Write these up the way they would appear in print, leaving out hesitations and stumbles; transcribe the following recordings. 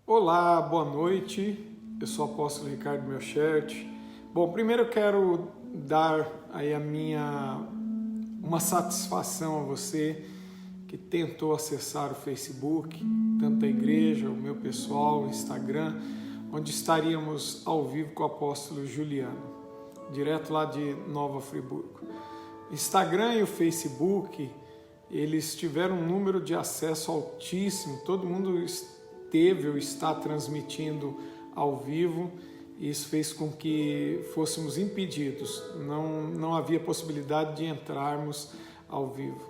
Olá, boa noite. Eu sou o apóstolo Ricardo Melchert. Bom, primeiro eu quero dar aí uma satisfação a você que tentou acessar o Facebook, tanto a igreja, o meu pessoal, o Instagram, onde estaríamos ao vivo com o apóstolo Juliano, direto lá de Nova Friburgo. O Instagram e o Facebook, eles tiveram um número de acesso altíssimo, todo mundo esteve ou está transmitindo ao vivo, e isso fez com que fôssemos impedidos, não havia possibilidade de entrarmos ao vivo.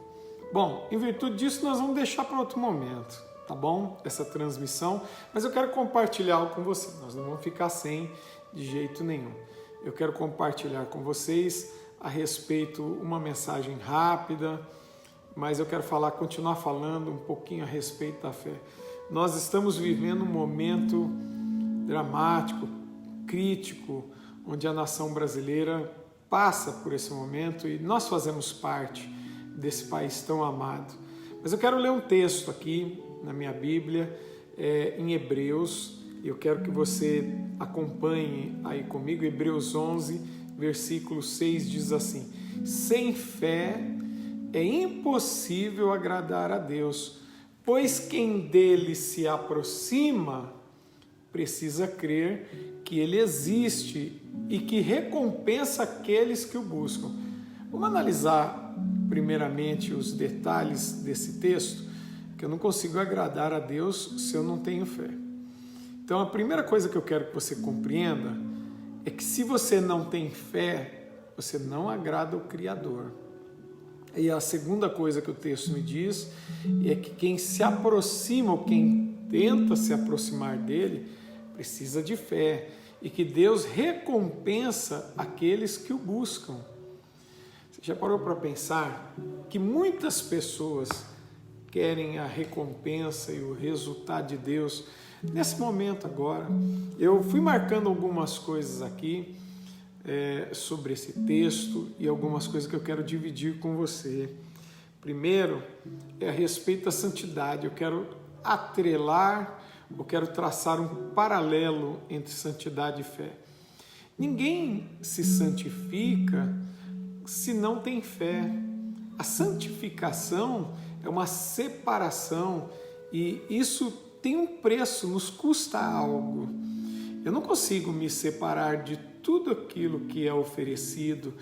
Bom, em virtude disso nós vamos deixar para outro momento, tá bom? Essa transmissão, mas eu quero compartilhar algo com você, nós não vamos ficar sem de jeito nenhum. Eu quero compartilhar com vocês a respeito uma mensagem rápida, mas eu quero continuar falando um pouquinho a respeito da fé. Nós estamos vivendo um momento dramático, crítico, onde a nação brasileira passa por esse momento e nós fazemos parte desse país tão amado. Mas eu quero ler um texto aqui na minha Bíblia, em Hebreus, e eu quero que você acompanhe aí comigo. Hebreus 11, versículo 6 diz assim: sem fé é impossível agradar a Deus, pois quem dele se aproxima precisa crer que ele existe e que recompensa aqueles que o buscam. Vamos analisar primeiramente os detalhes desse texto, que eu não consigo agradar a Deus se eu não tenho fé. Então a primeira coisa que eu quero que você compreenda é que se você não tem fé, você não agrada o Criador. E a segunda coisa que o texto me diz é que quem se aproxima ou quem tenta se aproximar dele precisa de fé e que Deus recompensa aqueles que o buscam. Você já parou para pensar que muitas pessoas querem a recompensa e o resultado de Deus nesse momento agora? Eu fui marcando algumas coisas aqui sobre esse texto e algumas coisas que eu quero dividir com você. Primeiro é a respeito da santidade. Eu quero eu quero traçar um paralelo entre santidade e fé. Ninguém se santifica se não tem fé. A santificação é uma separação e isso tem um preço, nos custa algo. Eu não consigo me separar de tudo aquilo que é oferecido,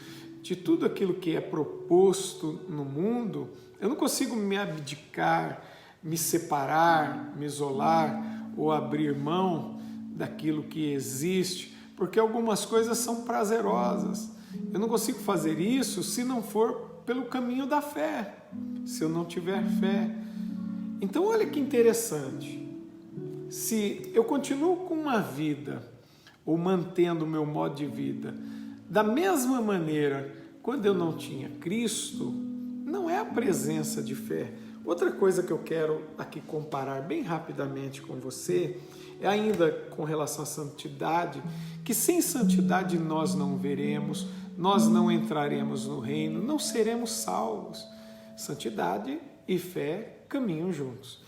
de tudo aquilo que é proposto no mundo. Eu não consigo me abdicar, me separar, me isolar ou abrir mão daquilo que existe, porque algumas coisas são prazerosas. Eu não consigo fazer isso se não for pelo caminho da fé, se eu não tiver fé. Então olha que interessante. Se eu continuo com uma vida, ou mantendo o meu modo de vida, da mesma maneira, quando eu não tinha Cristo, não é a presença de fé. Outra coisa que eu quero aqui comparar bem rapidamente com você, é ainda com relação à santidade, que sem santidade nós não veremos, nós não entraremos no reino, não seremos salvos. Santidade e fé caminham juntos.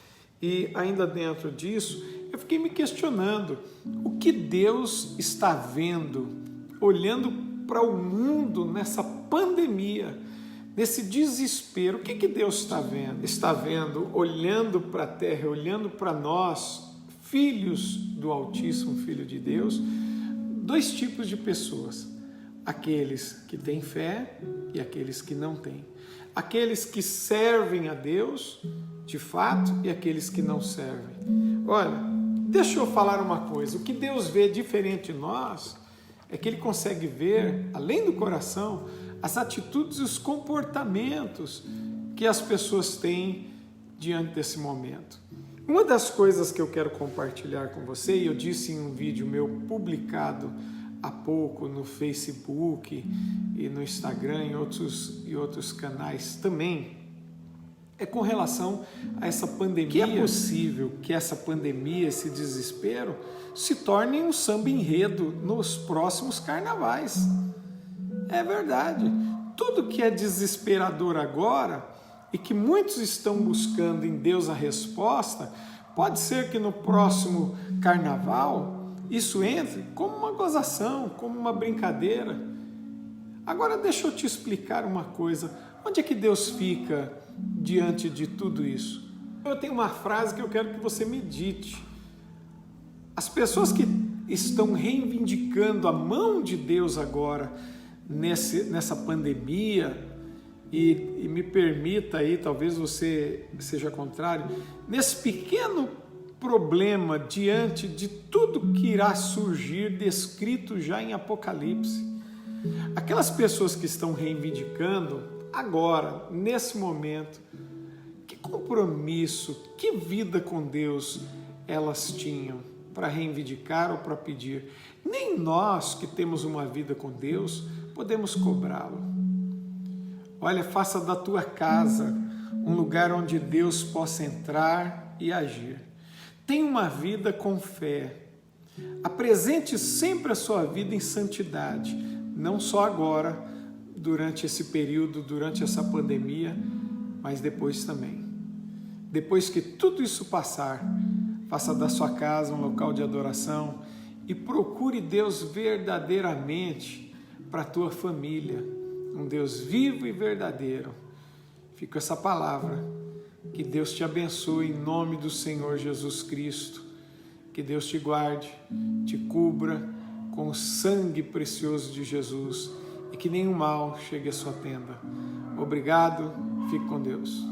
E ainda dentro disso, eu fiquei me questionando o que Deus está vendo, olhando para o mundo nessa pandemia, nesse desespero. O que Deus está vendo? Está vendo, olhando para a terra, olhando para nós, filhos do Altíssimo, Filho de Deus, dois tipos de pessoas: aqueles que têm fé e aqueles que não têm. Aqueles que servem a Deus, de fato, e aqueles que não servem. Olha, deixa eu falar uma coisa. O que Deus vê diferente de nós é que Ele consegue ver, além do coração, as atitudes e os comportamentos que as pessoas têm diante desse momento. Uma das coisas que eu quero compartilhar com você, e eu disse em um vídeo meu publicado há pouco no Facebook e no Instagram e outros canais também, é com relação a essa pandemia. Que é possível que essa pandemia, esse desespero, se torne um samba-enredo nos próximos carnavais. É verdade. Tudo que é desesperador agora e que muitos estão buscando em Deus a resposta, Pode ser que no próximo carnaval isso entre como uma gozação, como uma brincadeira. Agora deixa eu te explicar uma coisa. Onde é que Deus fica diante de tudo isso? Eu tenho uma frase que eu quero que você medite. As pessoas que estão reivindicando a mão de Deus agora nessa pandemia, e me permita aí, talvez você seja contrário, nesse pequeno problema diante de tudo que irá surgir descrito já em Apocalipse. Aquelas pessoas que estão reivindicando agora, nesse momento, que compromisso, que vida com Deus elas tinham para reivindicar ou para pedir? Nem nós que temos uma vida com Deus podemos cobrá-lo. Olha, faça da tua casa um lugar onde Deus possa entrar e agir. Tenha uma vida com fé. Apresente sempre a sua vida em santidade, não só agora, durante esse período, durante essa pandemia, mas depois também. Depois que tudo isso passar, faça da sua casa um local de adoração e procure Deus verdadeiramente para a tua família. Um Deus vivo e verdadeiro. Fica essa palavra. Que Deus te abençoe em nome do Senhor Jesus Cristo. Que Deus te guarde, te cubra com o sangue precioso de Jesus e que nenhum mal chegue à sua tenda. Obrigado, fique com Deus.